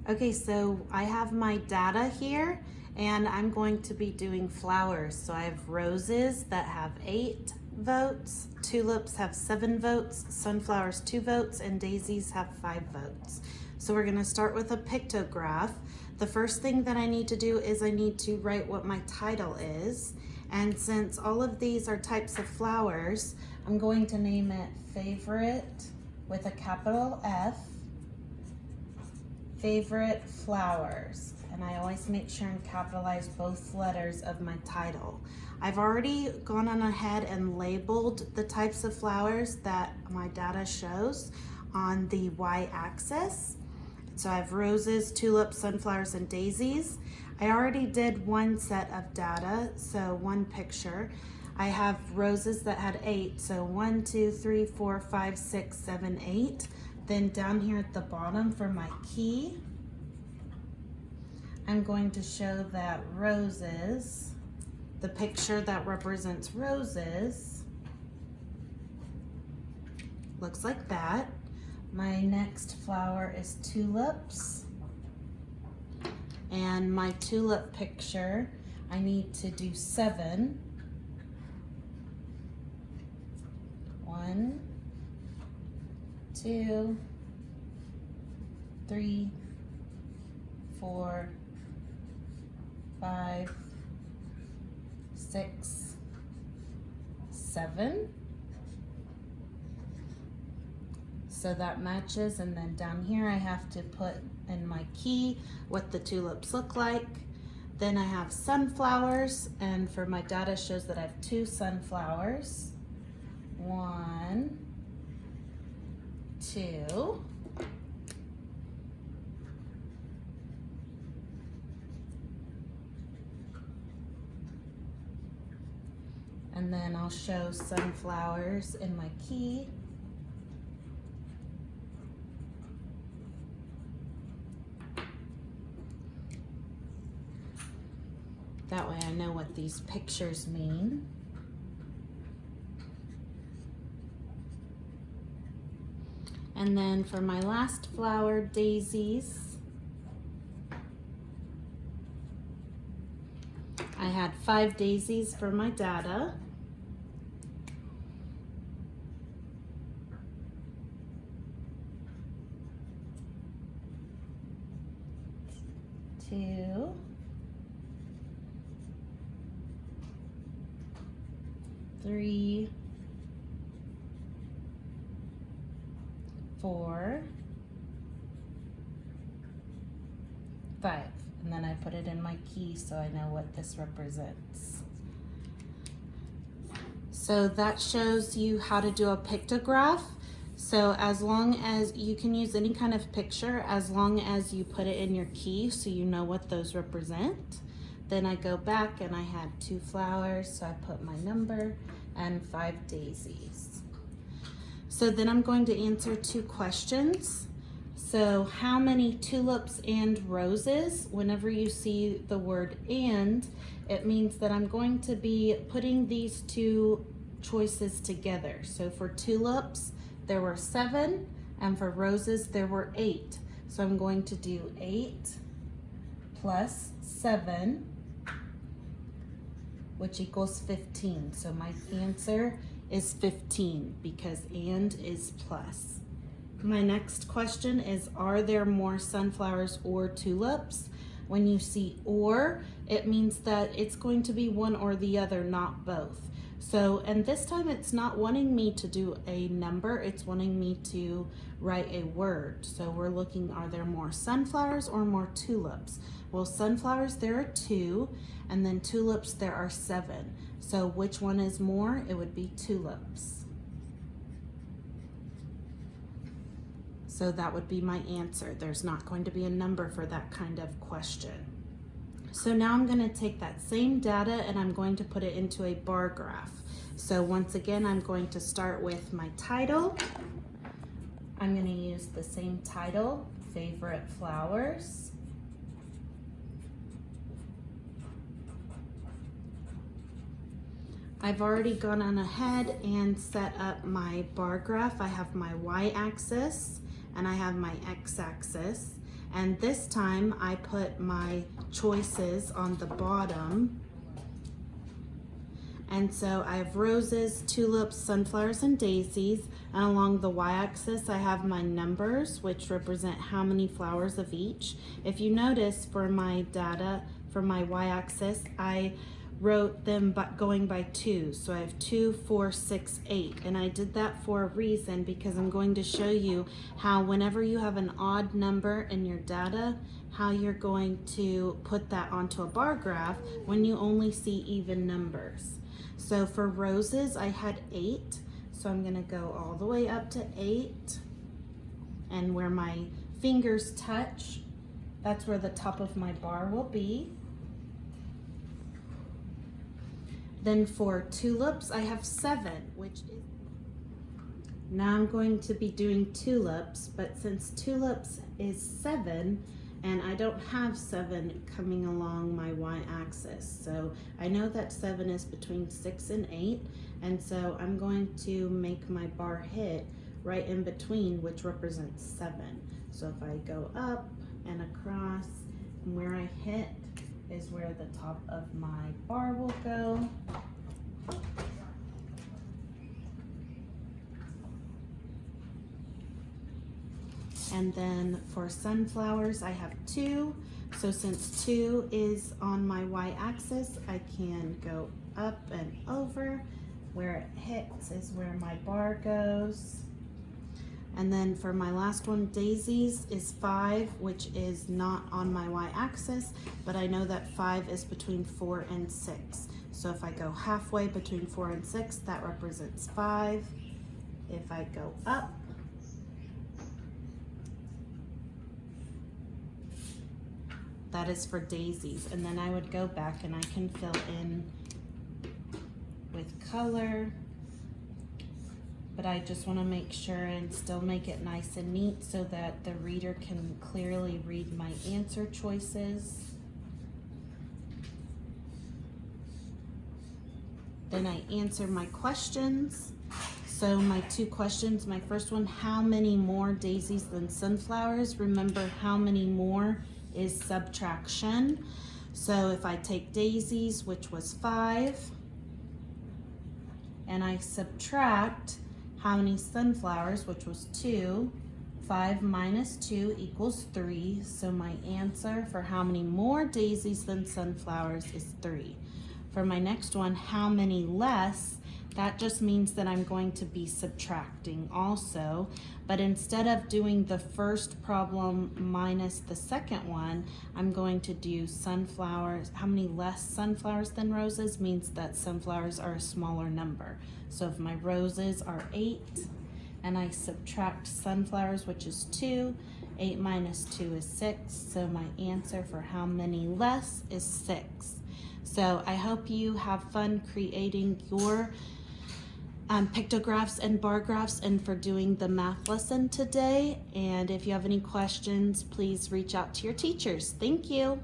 Okay, so I have my data here and I'm going to be doing flowers. So I have roses that have 8 votes, tulips have 7 votes, sunflowers 2 votes, and daisies have 5 votes. So we're gonna start with a pictograph. The first thing that I need to do is I need to write what my title is. And since all of these are types of flowers, I'm going to name it Favorite with a capital F. Favorite flowers, and I always make sure and capitalize both letters of my title. I've already gone on ahead and labeled the types of flowers that my data shows on the y-axis. So I have roses, tulips, sunflowers, and daisies. I already did one set of data, so one picture. I have roses that had 8, so 1, 2, 3, 4, 5, 6, 7, 8. Then down here at the bottom for my key, I'm going to show that roses, the picture that represents roses, looks like that. My next flower is tulips. And my tulip picture, I need to do 7. 1, 2, 3, 4, 5, 6, 7. So that matches, and then down here I have to put in my key what the tulips look like. Then I have sunflowers, and for my data shows that I have 2 sunflowers. 1, 2. And then I'll show sunflowers in my key. That way I know what these pictures mean. And then for my last flower, daisies, I had 5 daisies for my data. Two, 3, 4, 5, and then I put it in my key so I know what this represents. So that shows you how to do a pictograph. So as long as you can use any kind of picture, as long as you put it in your key so you know what those represent. Then I go back and I had 2 flowers, so I put my number and 5 daisies. So then I'm going to answer 2 questions. So how many tulips and roses? Whenever you see the word and, it means that I'm going to be putting these 2 choices together. So for tulips, there were 7, and for roses, there were 8. So I'm going to do 8 plus 7, which equals 15. So my answer is 15 because and is plus. My next question is, are there more sunflowers or tulips? When you see or, it means that it's going to be one or the other, not both. So, and this time it's not wanting me to do a number, it's wanting me to write a word. So we're looking, are there more sunflowers or more tulips? Well, sunflowers, there are 2, and then tulips, there are 7. So which one is more? It would be tulips. So that would be my answer. There's not going to be a number for that kind of question. So now I'm going to take that same data and I'm going to put it into a bar graph. So once again, I'm going to start with my title. I'm going to use the same title, Favorite Flowers. I've already gone on ahead and set up my bar graph. I have my y-axis and I have my x-axis. And this time I put my choices on the bottom. And so I have roses, tulips, sunflowers, and daisies. And along the y-axis, I have my numbers, which represent how many flowers of each. If you notice, for my data, for my y-axis, I wrote them going by 2. So I have 2, 4, 6, 8. And I did that for a reason, because I'm going to show you how whenever you have an odd number in your data, how you're going to put that onto a bar graph when you only see even numbers. So for roses, I had 8. So I'm gonna go all the way up to 8. And where my fingers touch, that's where the top of my bar will be. Then for tulips, I have 7, which is, now I'm going to be doing tulips, but since tulips is 7, and I don't have 7 coming along my y-axis, so I know that 7 is between 6 and 8, and so I'm going to make my bar hit right in between, which represents 7. So if I go up and across, and where I hit is where the top of my bar will go. And then for sunflowers, I have 2. So since 2 is on my y-axis, I can go up and over. Where it hits is where my bar goes. And then for my last one, daisies, is 5, which is not on my y-axis, but I know that 5 is between 4 and 6. So if I go halfway between 4 and 6, that represents 5. If I go up, that is for daisies. And then I would go back and I can fill in with color. But I just want to make sure and still make it nice and neat so that the reader can clearly read my answer choices. Then I answer my questions. So my 2 questions, my first one, how many more daisies than sunflowers? Remember, how many more is subtraction. So if I take daisies, which was 5, and I subtract how many sunflowers, which was 2, 5 minus 2 equals 3. So my answer for how many more daisies than sunflowers is 3. For my next one, how many less, that just means that I'm going to be subtracting also. But instead of doing the first problem minus the second one, I'm going to do sunflowers. How many less sunflowers than roses means that sunflowers are a smaller number. So if my roses are 8 and I subtract sunflowers, which is 2, 8 minus 2 is 6. So my answer for how many less is 6. So I hope you have fun creating your pictographs and bar graphs and for doing the math lesson today. And if you have any questions, please reach out to your teachers. Thank you.